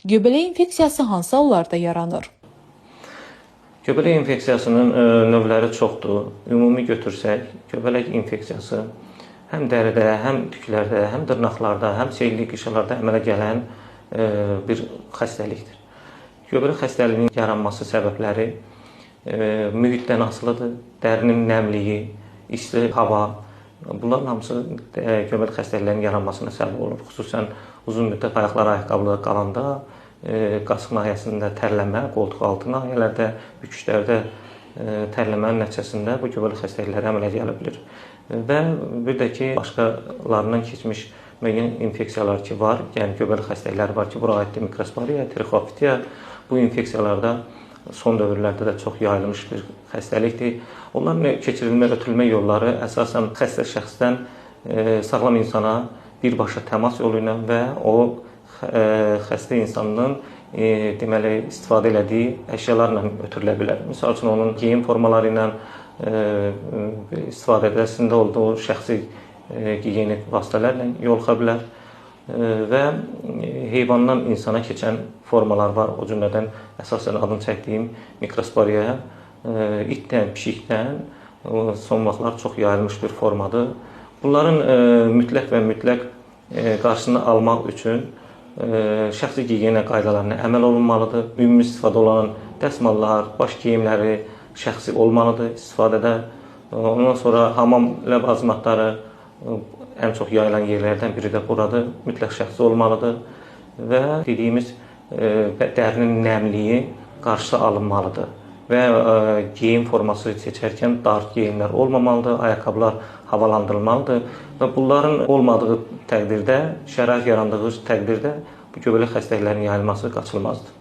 Göbələk infeksiyası hansı hallarda yaranır? Göbələk infeksiyasının növləri çoxdur. Ümumi götürsək, göbələk infeksiyası həm dəridə, həm tüklərdə, həm dırnaqlarda, həm çeynli qışalarda əmələ gələn bir xəstəlikdir. Göbələk xəstəliyinin yaranması səbəbləri mühitdən asılıdır. Dərinin nəmliyi, isti hava, bunların hamısı göbələk xəstəliklərinin yaranmasına səbəb olur. Xüsusən uzun müddət ayaqlar ayaqqabılı qalanda, qasıq nahiyəsində tərləmə, qoltuq altı nahiyələrdə, büküşlərdə tərləmənin nəticəsində bu göbələk xəstəlikləri əmələ gələ bilir. Və bir də ki, başqalarından keçmiş müəyyən infeksiyalar ki var, yəni göbələk xəstəlikləri var ki, bura aiddir mikrosporiya, trixofitiya. Bu infeksiyalarda son dövrlərdə də çox yayılmış bir xəstəlikdir. Onların keçirilmə, ötürülmə yolları əsasən xəstə şəxsdən sağlam insana birbaşa təmas yolu ilə və o xəstə insanın deməli istifadə elədiyi əşyalarla ötürülə bilər. Məsəl üçün onun geyim formaları ilə istifadəsində olduğu şəxsi gigiyenik vasitələrlə yoluxa bilər və heyvandan insana keçən formalar var. O cümlədən əsasən adını çəkdiyim mikrosporiya itdən, pişikdən son vaxtlar çox yayılmış bir formadır. Bunların mütləq və mütləq qarşısını almaq üçün şəxsi gigiyena qaydalarına əməl olunmalıdır. Ümumi istifadə olunan dəsmallar, baş geyimləri şəxsi olmalıdır istifadədə. Ondan sonra hamam ləvazimatları ən çox yayılan yerlərdən biri də buradır. Mütləq şəxsi olmalıdır və dediyimiz dərinin nəmliyi qarşısı alınmalıdır. Və geyim forması seçərkən dar geyimlər olmamalıdır, ayaqqabılar havalandırılmalıdır və bunların olmadığı təqdirdə, şərait yarandığı təqdirdə bu göbələk xəstəliklərinin yayılması qaçılmazdır.